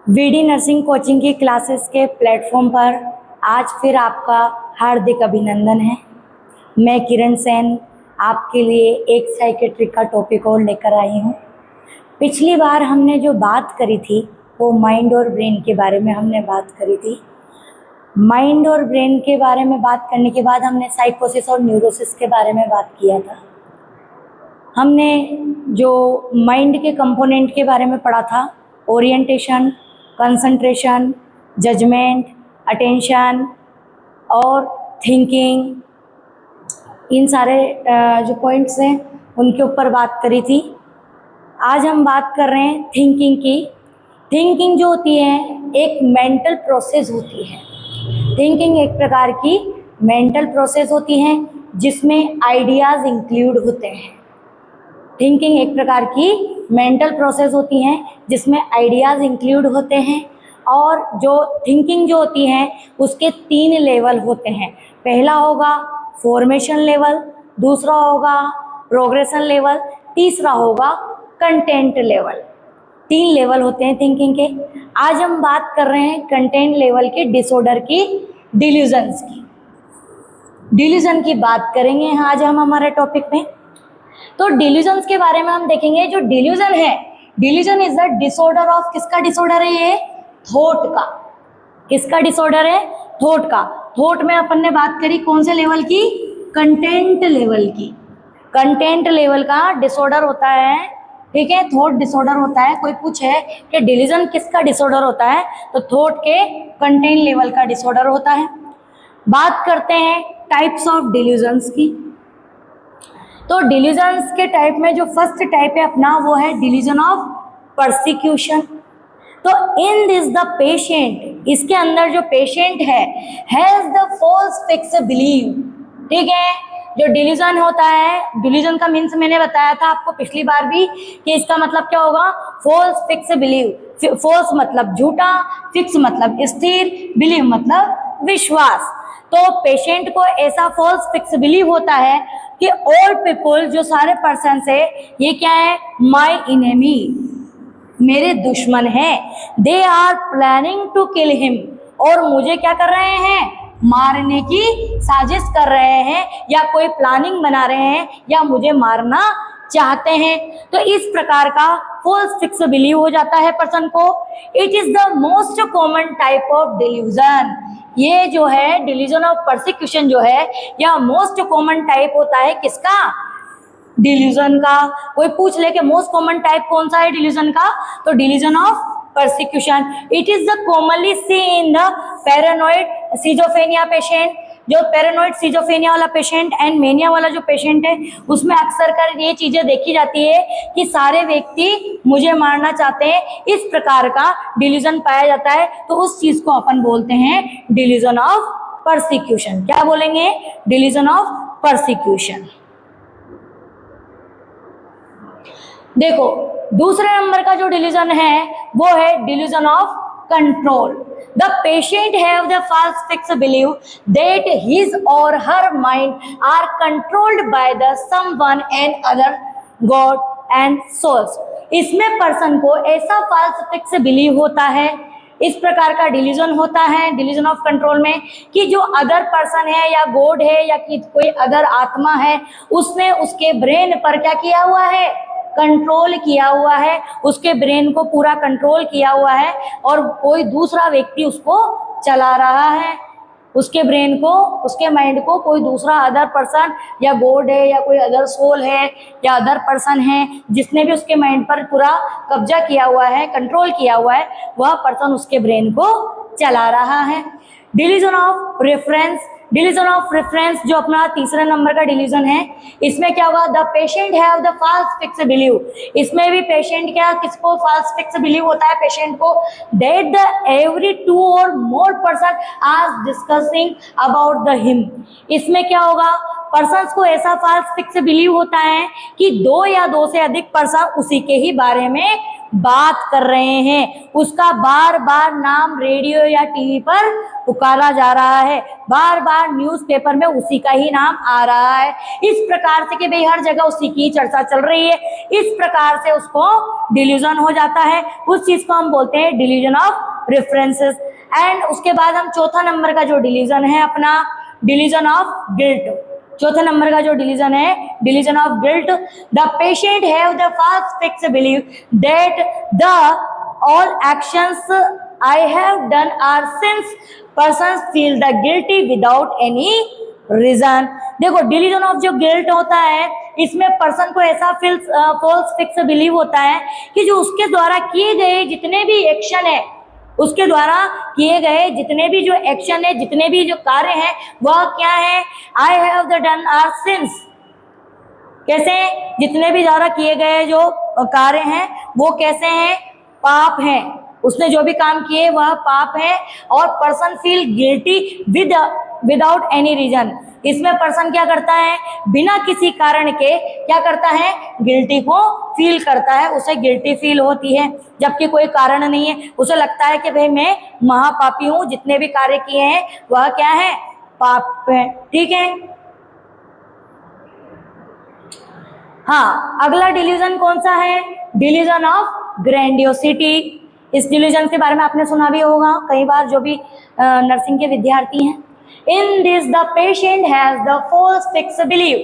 VD nursing coaching की classes के platform पर आज फिर आपका हार्दिक अभिनंदन है। मैं किरण सेन आपके लिए एक साइकेट्रिक का टॉपिक और लेकर आई हूँ। पिछली बार हमने जो बात करी थी वो माइंड और ब्रेन के बारे में हमने बात करी थी। माइंड और ब्रेन के बारे में बात करने के बाद हमने साइकोसिस और न्यूरोसिस के बारे में बात किया था। हमने जो माइंड के कंपोनेंट के बारे में पढ़ा था, ओरिएंटेशन, कंसंट्रेशन, जजमेंट, अटेंशन और थिंकिंग, इन सारे जो पॉइंट्स हैं उनके ऊपर बात करी थी। आज हम बात कर रहे हैं थिंकिंग की। थिंकिंग जो होती है एक मेंटल प्रोसेस होती है। थिंकिंग एक प्रकार की मेंटल प्रोसेस होती है जिसमें आइडियाज़ इंक्लूड होते हैं। थिंकिंग एक प्रकार की मेंटल प्रोसेस होती हैं जिसमें आइडियाज़ इंक्लूड होते हैं। और जो थिंकिंग जो होती है उसके 3 लेवल होते हैं। पहला होगा फॉर्मेशन लेवल, दूसरा होगा प्रोग्रेशन लेवल, तीसरा होगा कंटेंट लेवल। 3 लेवल होते हैं थिंकिंग के। आज हम बात कर रहे हैं कंटेंट लेवल के डिसऑर्डर की, डिल्यूजन्स की। डिल्यूजन की बात करेंगे आज हम हमारे टॉपिक में। तो डिल्यूजन्स के बारे में हम देखेंगे। जो डिल्यूजन है, delusion is the disorder of, किसका डिसऑर्डर है ये? थॉट का। किसका डिसऑर्डर है? थॉट का। थॉट में अपन ने बात करी कौन से लेवल की? कंटेंट लेवल की। कंटेंट लेवल का डिसऑर्डर होता है, ठीक है, थॉट डिसऑर्डर होता है। कोई पूछे कि डिल्यूजन किसका डिसऑर्डर होता है, तो थॉट के कंटेंट लेवल का डिसऑर्डर होता है। बात करते हैं टाइप्स ऑफ डिल्यूजन्स की। तो डिल्यूजन्स के टाइप में जो फर्स्ट टाइप है अपना वो है डिल्यूजन ऑफ परसिक्यूशन। तो इन दिस द पेशेंट, इसके अंदर जो पेशेंट है has the false fix believe, ठीक है। जो डिल्यूजन होता है, डिल्यूजन का मीन्स मैंने बताया था आपको पिछली बार भी कि इसका मतलब क्या होगा? False fix believe. फॉल्स मतलब झूठा, फिक्स मतलब स्थिर, बिलीव मतलब विश्वास। तो पेशेंट को ऐसा फॉल्स फिक्स बिलीव होता है कि ऑल पीपल, जो सारे पर्सन है, ये क्या है? माई इनेमी, मेरे दुश्मन हैं। They are planning to kill him, और मुझे क्या कर रहे हैं? मारने की साजिश कर रहे हैं, या कोई प्लानिंग बना रहे हैं, या मुझे मारना चाहते हैं। तो इस प्रकार का फॉल्स फिक्स बिलीव हो जाता है पर्सन को। It is the most common type of delusion. ये जो है डिल्यूजन ऑफ परसिक्यूशन जो है, यह मोस्ट कॉमन टाइप होता है किसका? डिल्यूजन का। कोई पूछ ले कि मोस्ट कॉमन टाइप कौन सा है डिल्यूजन का, तो delusion of persecution. It is the commonly see in the paranoid schizophrenia patient. जो पैरानॉइड सिजोफ्रेनिया वाला पेशेंट एंड मेनिया वाला जो पेशेंट है, उसमें अक्सर कर ये चीजें देखी जाती है कि सारे व्यक्ति मुझे मारना चाहते हैं। इस प्रकार का डिल्यूजन पाया जाता है, तो उस चीज को अपन बोलते हैं डिल्यूजन ऑफ परसिक्यूशन। क्या बोलेंगे? Delusion of persecution. देखो, दूसरे नंबर का जो डिल्यूजन है वो है delusion of control. The patient have the false fix believe that his और her mind are controlled by the someone and other god and souls. इसमें पर्सन को ऐसा फॉल्स फिक्स बिलीव होता है, इस प्रकार का डिल्यूजन होता है डिल्यूजन ऑफ कंट्रोल में, कि जो अदर पर्सन है या गॉड है या कि कोई अदर आत्मा है, उसने उसके ब्रेन पर क्या किया हुआ है? कंट्रोल किया हुआ है। उसके ब्रेन को पूरा कंट्रोल किया हुआ है और कोई दूसरा व्यक्ति उसको चला रहा है। उसके ब्रेन को, उसके माइंड को कोई दूसरा अदर पर्सन या गॉड है या कोई अदर सोल है या अदर पर्सन है, जिसने भी उसके माइंड पर पूरा कब्जा किया हुआ है, कंट्रोल किया हुआ है, वह पर्सन उसके ब्रेन को चला रहा है। Delusion of reference. Delusion of reference जो अपना तीसरे नंबर का डिल्यूजन है, इसमें क्या होगा? The patient have the false fix believe. इसमें भी पेशेंट क्या, किसको फॉल्स फिक्स बिलीव होता है? पेशेंट को। दैट द एवरी 2 और more person are discussing about the him. इसमें क्या होगा? पर्सन्स को ऐसा फॉल्स फिक्स बिलीव होता है कि दो या दो से अधिक पर्सन उसी के ही बारे में बात कर रहे हैं, उसका बार बार नाम रेडियो या टीवी पर पुकारा जा रहा है, बार बार न्यूज़पेपर में उसी का ही नाम आ रहा है, इस प्रकार से कि भाई हर जगह उसी की चर्चा चल रही है, इस प्रकार से उसको डिल्यूजन हो जाता है। उस चीज को हम बोलते हैं डिल्यूजन ऑफ रेफरेंसेस। एंड उसके बाद हम चौथा नंबर का जो डिल्यूजन है अपना, डिल्यूजन ऑफ गिल्ट। चौथे नंबर का जो डिलीजन है, delusion of guilt. The patient have the false fix believe that the all actions I have done are sins persons feel the guilty without any reason. देखो delusion of जो guilt होता है, इसमें पर्सन को ऐसा false fix believe होता है कि जो उसके द्वारा किए गए जितने भी एक्शन है, उसके द्वारा किए गए जितने भी जो एक्शन है, जितने भी जो कार्य हैं, वह क्या है, I have the done are sins. कैसे? जितने भी द्वारा किए गए जो कार्य हैं वो कैसे हैं, पाप हैं, उसने जो भी काम किए वह पाप है। और person feel guilty without any reason, इसमें पर्सन क्या करता है, बिना किसी कारण के क्या करता है, गिल्टी को फील करता है, उसे गिल्टी फील होती है, जबकि कोई कारण नहीं है, उसे लगता है कि भाई मैं महापापी हूं, जितने भी कार्य किए हैं वह क्या है, पाप है। ठीक है। हाँ, अगला डिल्यूजन कौन सा है, डिल्यूजन ऑफ ग्रैंडियोसिटी। इस डिल्यूजन के बारे में आपने सुना भी होगा कई बार, जो भी नर्सिंग के विद्यार्थी हैं। In this, the patient has the false fixed belief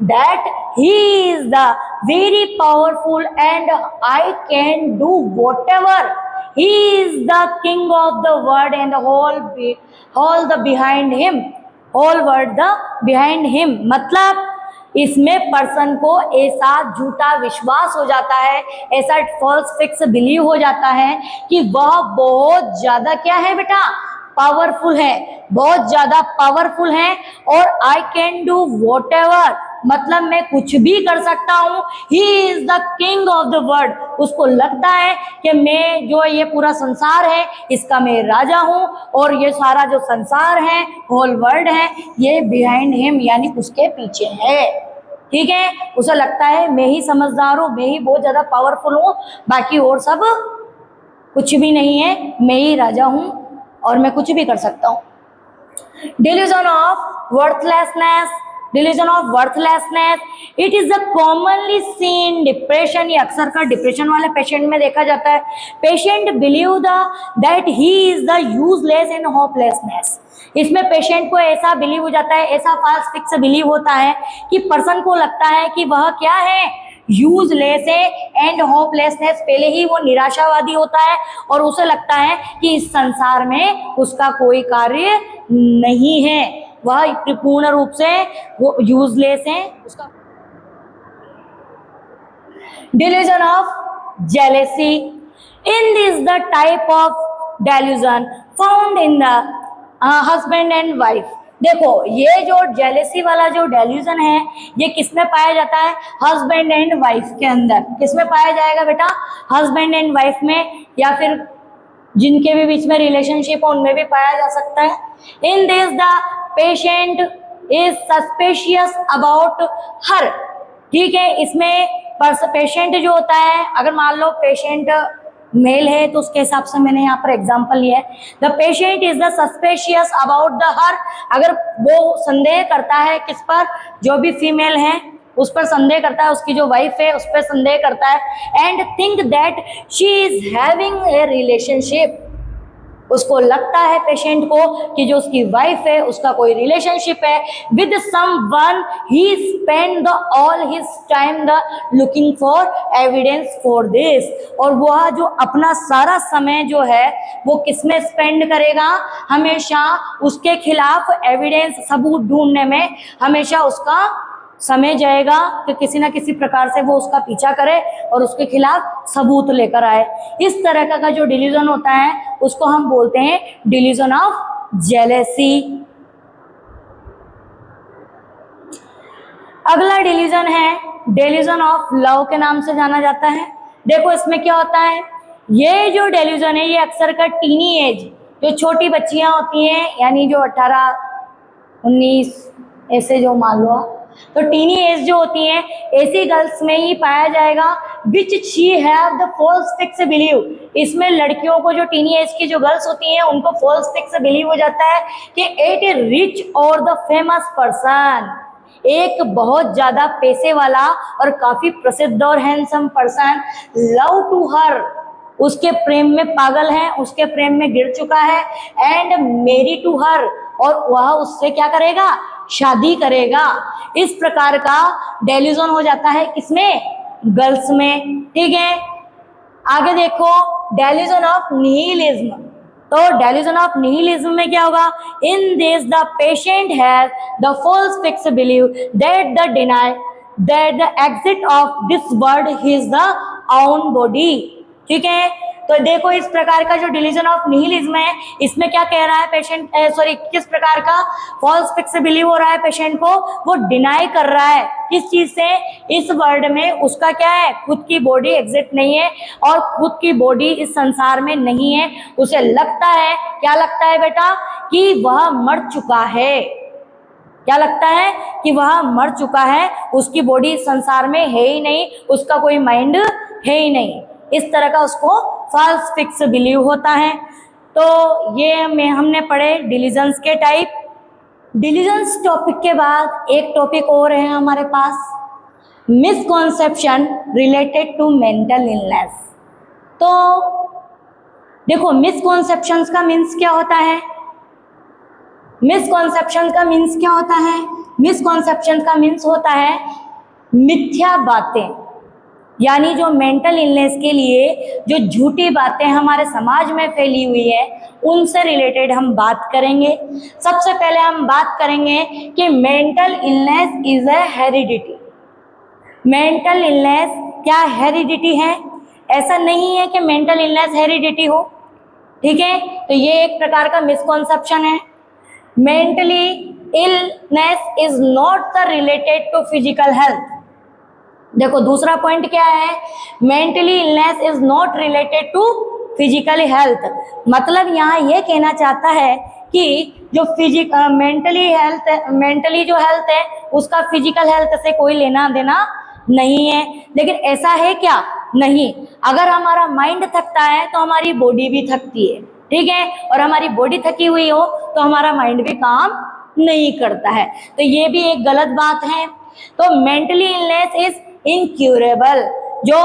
that he is the very powerful and I can do whatever. He is the king of the world and all the behind him, all world the behind him। मतलब इसमें person को ऐसा झूठा विश्वास हो जाता है, ऐसा फॉल्स फिक्स बिलीव हो जाता है कि वह बहुत ज्यादा क्या है बेटा, पावरफुल है, बहुत ज्यादा पावरफुल है। और I can do what ever, मतलब मैं कुछ भी कर सकता हूँ। He is the king of the world, उसको लगता है कि मैं जो ये पूरा संसार है इसका मैं राजा हूँ, और ये सारा जो संसार है, होल वर्ल्ड है, ये बिहाइंड हिम यानी उसके पीछे है। ठीक है, उसे लगता है मैं ही समझदार हूँ, मैं ही बहुत ज्यादा पावरफुल हूँ, बाकी और सब कुछ भी नहीं है, मैं ही राजा हूँ और मैं कुछ भी कर सकता हूँ। Delusion of worthlessness, delusion of worthlessness, it is a commonly seen depression. ये अक्सर का डिप्रेशन वाले पेशेंट में देखा जाता है। Patient believe that he is the useless and hopelessness. इसमें पेशेंट को ऐसा बिलीव हो जाता है, ऐसा फॉल्स फिक्स बिलीव होता है कि पर्सन को लगता है कि वह क्या है, यूजलेस है एंड होपलेसनेस, पहले ही वो निराशावादी होता है और उसे लगता है कि इस संसार में उसका कोई कार्य नहीं है, वह पूर्ण रूप से वो यूजलेस है। उसका delusion of jealousy, in this the type of delusion found in the husband and wife. देखो ये जो जेलेसी वाला जो डेल्यूजन है, ये किसमें पाया जाता है, हस्बैंड एंड वाइफ के अंदर। किसमें पाया जाएगा बेटा, हस्बैंड एंड वाइफ में, या फिर जिनके भी बीच में रिलेशनशिप हो उनमें भी पाया जा सकता है। इन this the patient is suspicious about her. ठीक है, इसमें पेशेंट जो होता है, अगर मान लो पेशेंट मेल है तो उसके हिसाब से मैंने यहाँ पर एग्जांपल लिया है। The patient is the suspicious about the her, अगर वो संदेह करता है किस पर, जो भी फीमेल है उस पर संदेह करता है, उसकी जो वाइफ है उस पर संदेह करता है। And think that she is having a relationship, उसको लगता है पेशेंट को कि जो उसकी वाइफ है उसका कोई रिलेशनशिप है with someone. He spend the all his time the looking for evidence for this, और वह जो अपना सारा समय जो है वो किसमें स्पेंड करेगा, हमेशा उसके खिलाफ एविडेंस, सबूत ढूंढने में हमेशा उसका समय जाएगा कि किसी ना किसी प्रकार से वो उसका पीछा करे और उसके खिलाफ सबूत लेकर आए। इस तरह का जो डिल्यूजन होता है उसको हम बोलते हैं डिल्यूजन ऑफ जेलेसी। अगला डिल्यूजन है डिल्यूजन ऑफ लव के नाम से जाना जाता है। देखो इसमें क्या होता है, ये जो डिल्यूजन है ये अक्सर का टीनी एज, जो छोटी बच्चियां होती हैं, यानी जो 18, 19, ऐसे जो मान लो आप, तो टीनी एज जो होती हैं ऐसी गर्ल्स में ही पाया जाएगा which she have the false fix believe. इसमें लड़कियों को, जो टीनी एज की जो गर्ल्स होती हैं उनको फॉल्स फिक्स बिलीव हो जाता है कि इट इज रिच और द फेमस पर्सन, एक बहुत ज्यादा पैसे वाला और काफी प्रसिद्ध और handsome person love to her, उसके प्रेम में पागल है, उसके प्रेम में गिर चुका है, एंड मेरी टू हर, और वह उससे क्या करेगा, शादी करेगा। इस प्रकार का डेल्यूजन हो जाता है किसमें, गर्ल्स में। ठीक है, आगे देखो डेल्यूजन ऑफ निहिलिज्म। तो डेल्यूजन ऑफ निहिलिज्म में क्या होगा, in this the patient has the false fix believe that the deny that the exit of this world is the own body. ठीक है, तो देखो इस प्रकार का जो डिलीजन ऑफ निहिलिज्म है, इसमें क्या कह रहा है पेशेंट, किस प्रकार का फॉल्स फिक्स बिलीव हो रहा है पेशेंट को, वो डिनाई कर रहा है किस चीज से, इस वर्ल्ड में उसका क्या है, खुद की बॉडी एग्जिस्ट नहीं है और खुद की बॉडी इस संसार में नहीं है। उसे लगता है, क्या लगता है बेटा, कि वह मर चुका है। क्या लगता है कि वह मर चुका है, उसकी बॉडी इस संसार में है ही नहीं, उसका कोई माइंड है ही नहीं। इस तरह का उसको फॉल्स फिक्स बिलीव होता है। तो ये हमने पढ़े डिलीजन्स के टाइप। डिलीजन्स टॉपिक के बाद एक टॉपिक और है हमारे पास, misconception related to mental illness. तो देखो मिसकॉन्सेप्शंस का मीन्स क्या होता है, मिसकॉन्सेप्शन का मीन्स क्या होता है, मिसकॉन्सेप्शन का मीन्स होता है मिथ्या बातें, यानी जो मेंटल इलनेस के लिए जो झूठी बातें हमारे समाज में फैली हुई है उनसे रिलेटेड हम बात करेंगे। सबसे पहले हम बात करेंगे कि mental illness is a heredity. Mental illness क्या हेरिडिटी है? ऐसा नहीं है कि मेंटल इलनेस हेरिडिटी हो। ठीक है, तो ये एक प्रकार का मिसकॉन्सेप्शन है। Mentally illness is not the related to physical health. देखो दूसरा पॉइंट क्या है, mentally illness is not related to physical health. मतलब यहाँ ये कहना चाहता है कि जो मेंटली जो हेल्थ है उसका फिजिकल हेल्थ से कोई लेना देना नहीं है। लेकिन ऐसा है क्या? नहीं। अगर हमारा माइंड थकता है तो हमारी बॉडी भी थकती है। ठीक है, और हमारी बॉडी थकी हुई हो तो हमारा माइंड भी काम नहीं करता है। तो ये भी एक गलत बात है। तो मेंटली इलनेस इज इनक्यूरेबल। जो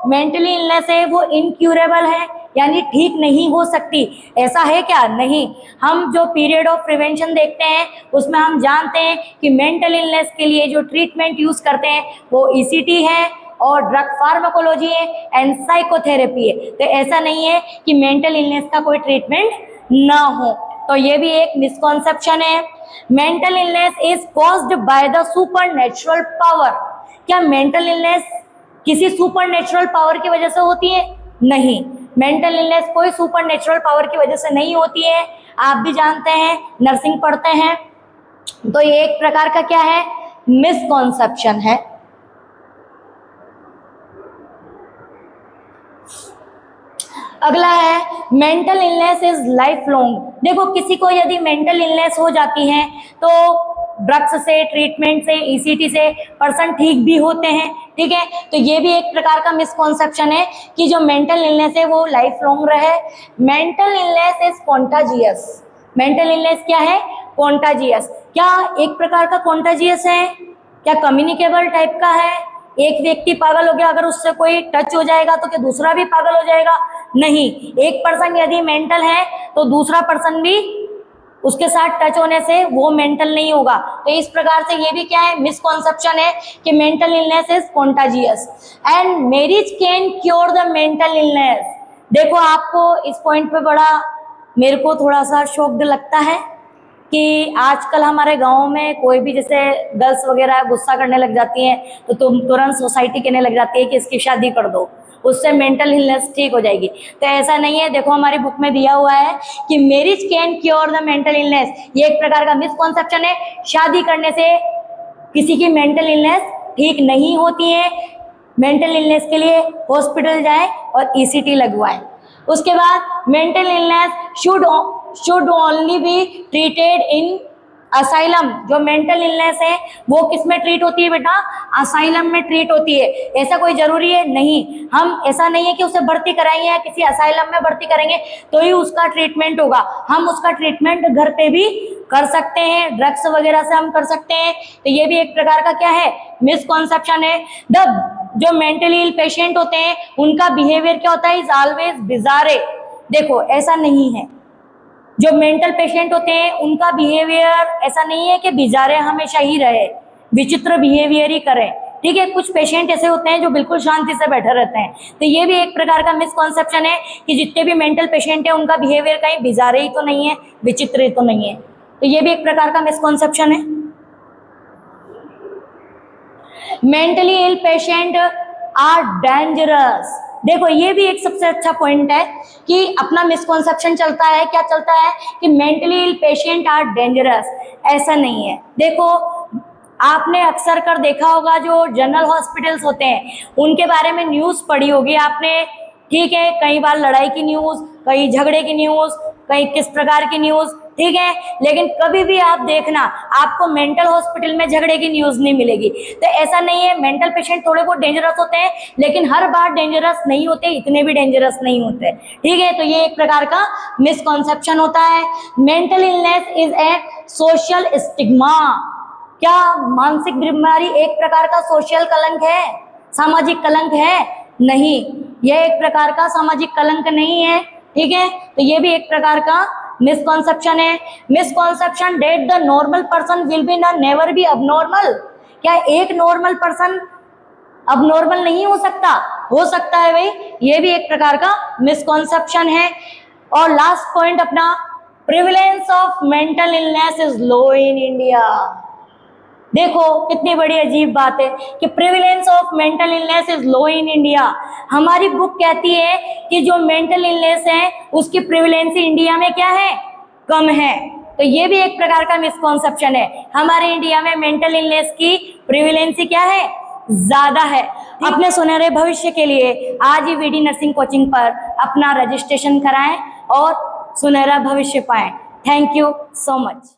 मेंटली इलनेस है वो इनक्यूरेबल है, यानी ठीक नहीं हो सकती। ऐसा है क्या? नहीं। हम जो पीरियड ऑफ प्रिवेंशन देखते हैं उसमें हम जानते हैं कि मेंटल इलनेस के लिए जो ट्रीटमेंट यूज करते हैं वो ईसीटी है और ड्रग फार्माकोलॉजी है एंड साइकोथेरेपी है। तो ऐसा नहीं है कि मेंटल इलनेस का कोई ट्रीटमेंट ना हो। तो ये भी एक मिसकॉन्सेप्शन है। Mental illness is caused by the supernatural power. क्या मेंटल इलनेस किसी सुपरनेचुरल पावर की वजह से होती है? नहीं, मेंटल इलनेस कोई सुपरनेचुरल पावर की वजह से नहीं होती है। आप भी जानते हैं, नर्सिंग पढ़ते हैं। तो ये एक प्रकार का क्या है? मिसकॉन्सेप्शन है। अगला है mental illness is life long. देखो किसी को यदि मेंटल इलनेस हो जाती है तो ड्रग्स से, ट्रीटमेंट से, ईसीटी से पर्सन ठीक भी होते हैं। ठीक है, तो ये भी एक प्रकार का मिसकॉन्सेप्शन है कि जो मेंटल इलनेस है वो लाइफ लॉन्ग रहे। Mental illness is contagious. Mental illness क्या है? कॉन्टाजियस। क्या एक प्रकार का कॉन्टाजियस है? क्या कम्युनिकेबल टाइप का है? एक व्यक्ति पागल हो गया, अगर उससे कोई टच हो जाएगा तो क्या दूसरा भी पागल हो जाएगा? नहीं। एक पर्सन यदि मेंटल है तो दूसरा पर्सन भी उसके साथ टच होने से वो मेंटल नहीं होगा। तो इस प्रकार से ये भी क्या है? मिसकॉन्सेप्शन है कि mental illness is contagious and marriage can cure the mental illness. देखो आपको इस पॉइंट पे बड़ा मेरे को थोड़ा सा शॉक्ड लगता है कि आजकल हमारे गांव में कोई भी जैसे गर्ल्स वगैरह गुस्सा करने लग जाती हैं तो तुम तुरंत सोसाइटी कहने लग जाती है कि इसकी शादी कर दो, उससे मेंटल इलनेस ठीक हो जाएगी। तो ऐसा नहीं है। देखो हमारी बुक में दिया हुआ है कि marriage can cure the mental illness. ये एक प्रकार का मिसकॉन्सेप्शन है। शादी करने से किसी की मेंटल इलनेस ठीक नहीं होती है। मेंटल इलनेस के लिए हॉस्पिटल जाएं और ईसीटी लगवाएं। उसके बाद mental illness should only be treated in asylum, जो मेंटल इलनेस है वो किस में ट्रीट होती है बेटा? असाइलम में ट्रीट होती है। ऐसा कोई जरूरी है नहीं, हम ऐसा नहीं है कि उसे भर्ती कराएंगे या किसी असाइलम में भर्ती करेंगे तो ही उसका ट्रीटमेंट होगा। हम उसका ट्रीटमेंट घर पे भी कर सकते हैं, ड्रग्स वगैरह से हम कर सकते हैं। तो ये भी एक प्रकार का क्या है? मिसकॉन्सेप्शन है। जो मेंटली इल पेशेंट होते हैं उनका बिहेवियर क्या होता है? Is always बिजारे। देखो ऐसा नहीं है, जो मेंटल पेशेंट होते हैं उनका बिहेवियर ऐसा नहीं है कि बिजारे हमेशा ही रहे, विचित्र बिहेवियर ही करें। ठीक है, कुछ पेशेंट ऐसे होते हैं जो बिल्कुल शांति से बैठे रहते हैं। तो ये भी एक प्रकार का मिसकॉन्सेप्शन है कि जितने भी मेंटल पेशेंट है उनका बिहेवियर कहीं बिजारे ही तो नहीं है, विचित्र ही तो नहीं है। तो ये भी एक प्रकार का मिसकॉन्सेप्शन है। Mentally ill patient are dangerous. देखो ये भी एक सबसे अच्छा पॉइंट है कि अपना मिसकॉन्सेप्शन चलता है, क्या चलता है कि mentally ill patient are dangerous. ऐसा नहीं है। देखो आपने अक्सर कर देखा होगा जो जनरल हॉस्पिटल्स होते हैं उनके बारे में न्यूज़ पढ़ी होगी आपने। ठीक है, कई बार लड़ाई की न्यूज़, कई झगड़े की न्यूज़, कई किस प्रकार की न्यूज़। ठीक है, लेकिन कभी भी आप देखना आपको मेंटल हॉस्पिटल में झगड़े की न्यूज़ नहीं मिलेगी। तो ऐसा नहीं है, मेंटल पेशेंट थोड़े बहुत डेंजरस होते हैं लेकिन हर बार डेंजरस नहीं होते, इतने भी डेंजरस नहीं होते। ठीक है, तो ये एक प्रकार का मिसकॉन्सेप्शन होता है। Mental illness is a social stigma. क्या मानसिक बीमारी एक प्रकार का सोशल कलंक है, सामाजिक कलंक है? नहीं, यह एक प्रकार का सामाजिक कलंक नहीं है। ठीक है, तो ये भी एक प्रकार का मिसकॉन्सेप्शन है। Misconception that the normal person will be never be abnormal. क्या एक नॉर्मल पर्सन अबनॉर्मल नहीं हो सकता? हो सकता है भाई, ये भी एक प्रकार का मिसकॉन्सेप्शन है। और लास्ट पॉइंट अपना, prevalence of mental illness is low in India. देखो कितनी बड़ी अजीब बात है कि prevalence of mental illness is low in India. हमारी बुक कहती है कि जो मेंटल इलनेस है उसकी प्रिविलेंसी इंडिया में क्या है? कम है। तो ये भी एक प्रकार का मिसकॉन्सेप्शन है। हमारे इंडिया में मेंटल इलनेस की प्रिविलेंसी क्या है? ज्यादा है। अपने सुनहरे भविष्य के लिए आज ही वीडी नर्सिंग कोचिंग पर अपना रजिस्ट्रेशन कराएं और सुनहरा भविष्य पाएं। Thank you so much.